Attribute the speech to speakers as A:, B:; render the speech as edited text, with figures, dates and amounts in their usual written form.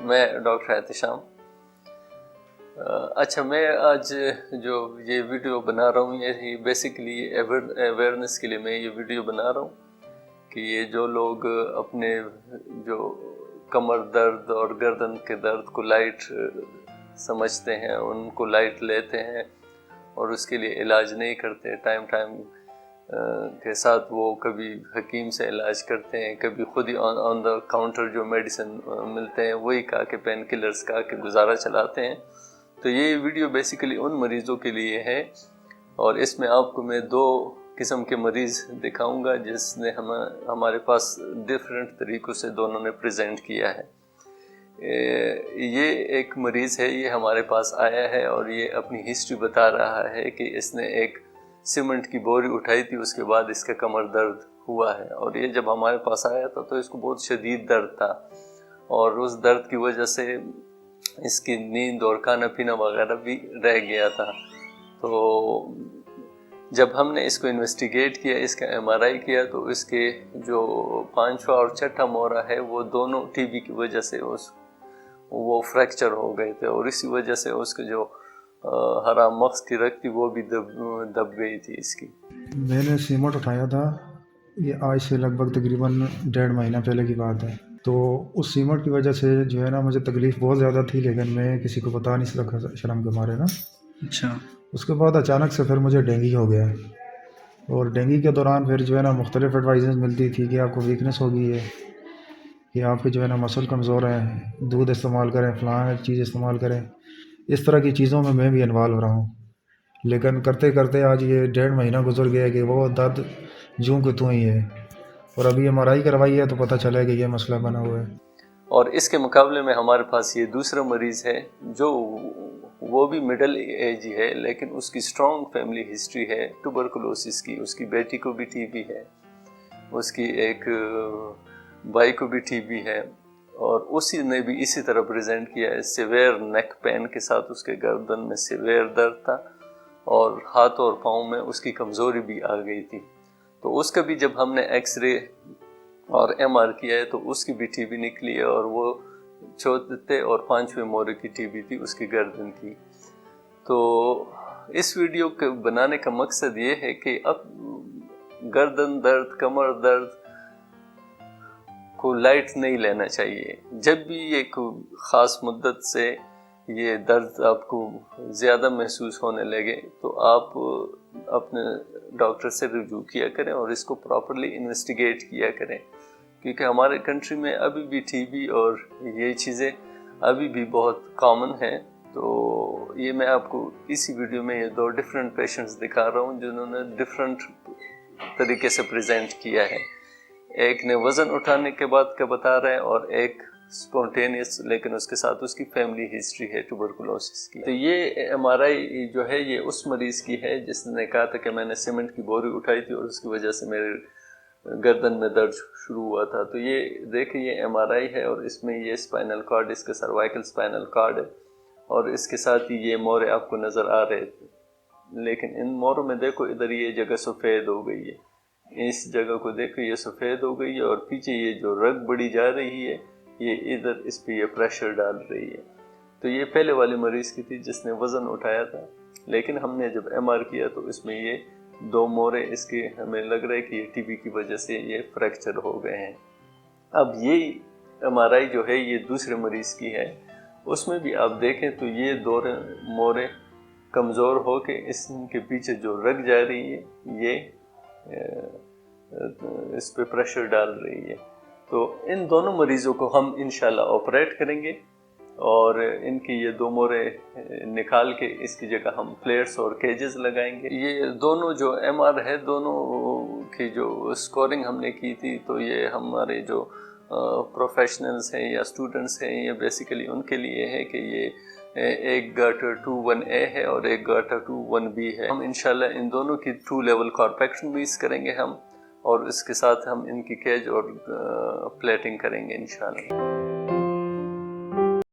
A: میں ڈاکٹر احتشام. اچھا، میں آج جو یہ ویڈیو بنا رہا ہوں یہ بیسیکلی اویئرنیس کے لیے میں یہ ویڈیو بنا رہا ہوں کہ یہ جو لوگ اپنے جو کمر درد اور گردن کے درد کو لائٹ سمجھتے ہیں، ان کو لائٹ لیتے ہیں اور اس کے لیے علاج نہیں کرتے، ٹائم کے ساتھ وہ کبھی حکیم سے علاج کرتے ہیں، کبھی خود ہی آن دا کاؤنٹر جو میڈیسن ملتے ہیں وہی کھا کے، پین کلرز کھا کے گزارا چلاتے ہیں. تو یہ ویڈیو بیسیکلی ان مریضوں کے لیے ہے، اور اس میں آپ کو میں 2 قسم کے مریض دکھاؤں گا جس نے ہمارے پاس ڈفرینٹ طریقوں سے دونوں نے پریزنٹ کیا ہے. یہ ایک مریض ہے، یہ ہمارے پاس آیا ہے اور یہ اپنی ہسٹری بتا رہا ہے کہ اس نے ایک سیمنٹ کی بوری اٹھائی تھی، اس کے بعد اس کا کمر درد ہوا ہے. اور یہ جب ہمارے پاس آیا تھا تو اس کو بہت شدید درد تھا، اور اس درد کی وجہ سے اس کی نیند اور کھانا پینا وغیرہ بھی رہ گیا تھا. تو جب ہم نے اس کو انویسٹیگیٹ کیا، اس کا MRI کیا، تو اس کے جو 5واں اور 6واں مورا ہے وہ دونوں TB کی وجہ سے وہ فریکچر ہو گئے تھے، اور اسی وجہ سے اس کے جو حرام مغز کی رگ تھی وہ بھی دب گئی تھی اس کی.
B: میں نے سیمنٹ اٹھایا تھا، یہ آج سے لگ بھگ تقریباً 1.5 مہینہ پہلے کی بات ہے. تو اس سیمنٹ کی وجہ سے جو ہے نا مجھے تکلیف بہت زیادہ تھی، لیکن میں کسی کو بتا نہیں سکا شرم کے مارے نا.
C: اچھا.
B: اس کے بعد اچانک سے پھر مجھے ڈینگی ہو گیا، اور ڈینگی کے دوران پھر جو ہے نا مختلف ایڈوائزز ملتی تھی کہ آپ کو ویکنس ہو گئی ہے، کہ آپ کے جو ہے نا مسل کمزور ہیں، دودھ استعمال کریں، فلاں چیز استعمال کریں. اس طرح کی چیزوں میں بھی انوالو رہا ہوں، لیکن کرتے کرتے آج یہ 1.5 مہینہ گزر گیا کہ وہ درد جوں کہ توں ہی ہے. اور ابھی MRI کروائی ہے تو پتہ چلا کہ یہ مسئلہ بنا ہوا ہے.
A: اور اس کے مقابلے میں ہمارے پاس یہ دوسرا مریض ہے جو وہ بھی مڈل ایج ہے، لیکن اس کی اسٹرانگ فیملی ہسٹری ہے ٹوبرکلوسس کی. اس کی بیٹی کو بھی TB ہے، اس کی ایک بھائی کو بھی TB ہے، اور اسی نے بھی اسی طرح پریزنٹ کیا ہے. سیویئر نیک پین کے ساتھ اس کے گردن میں سیویئر درد تھا، اور ہاتھ اور پاؤں میں اس کی کمزوری بھی آ گئی تھی. تو اس کا بھی جب ہم نے ایکس رے اور MR کیا ہے تو اس کی بھی TB نکلی ہے، اور وہ 4تھے اور 5ویں مورے کی TB تھی اس کی گردن کی. تو اس ویڈیو کے بنانے کا مقصد یہ ہے کہ اب گردن درد، کمر درد کو لائٹ نہیں لینا چاہیے. جب بھی یہ خاص مدت سے یہ درد آپ کو زیادہ محسوس ہونے لگے تو آپ اپنے ڈاکٹر سے رجوع کیا کریں اور اس کو پراپرلی انویسٹیگیٹ کیا کریں، کیونکہ ہمارے کنٹری میں ابھی بھی TB اور یہ چیزیں ابھی بھی بہت کامن ہیں. تو یہ میں آپ کو اسی ویڈیو میں یہ 2 ڈفرینٹ پیشنٹس دکھا رہا ہوں جنہوں نے ڈفرینٹ طریقے سے پریزنٹ کیا ہے. ایک نے وزن اٹھانے کے بعد کا بتا رہا ہے، اور ایک سپونٹینیس، لیکن اس کے ساتھ اس کی فیملی ہسٹری ہے ٹوبرکلوسس کی. تو یہ MRI جو ہے یہ اس مریض کی ہے جس نے کہا تھا کہ میں نے سیمنٹ کی بوری اٹھائی تھی اور اس کی وجہ سے میرے گردن میں درد شروع ہوا تھا. تو یہ دیکھیں، یہ MRI ہے، اور اس میں یہ اسپائنل کارڈ، اس کا سروائکل اسپائنل کارڈ ہے، اور اس کے ساتھ ہی یہ مورے آپ کو نظر آ رہے تھے. لیکن ان موروں میں دیکھو ادھر یہ جگہ سفید ہو گئی ہے، اس جگہ کو دیکھو یہ سفید ہو گئی ہے، اور پیچھے یہ جو رگ بڑی جا رہی ہے یہ ادھر اس پہ یہ پریشر ڈال رہی ہے. تو یہ پہلے والے مریض کی تھی جس نے وزن اٹھایا تھا، لیکن ہم نے جب MR کیا تو اس میں یہ 2 مورے اس کے ہمیں لگ رہا ہے کہ یہ TB کی وجہ سے یہ فریکچر ہو گئے ہیں. اب یہ MRI جو ہے یہ دوسرے مریض کی ہے، اس میں بھی آپ دیکھیں تو یہ 2 مورے کمزور ہو کے اس کے پیچھے جو رگ جا رہی ہے یہ اس پہ پریشر ڈال رہی ہے. تو ان دونوں مریضوں کو ہم انشاءاللہ آپریٹ کریں گے، اور ان کی یہ 2 مورے نکال کے اس کی جگہ ہم پلیٹس اور کیجز لگائیں گے. یہ دونوں جو MR ہے، دونوں کی جو سکورنگ ہم نے کی تھی، تو یہ ہمارے جو پروفیشنلز ہیں یا اسٹوڈنٹس ہیں، یہ بیسیکلی ان کے لیے ہے کہ یہ ایک گارٹر 2-1A ہے اور ایک گارٹر 2-1B ہے. ہم انشاءاللہ ان دونوں کی 2 لیول کارپیکٹومیز کریں گے ہم، اور اس کے ساتھ ہم ان کی کیج اور پلیٹنگ کریں گے انشاءاللہ.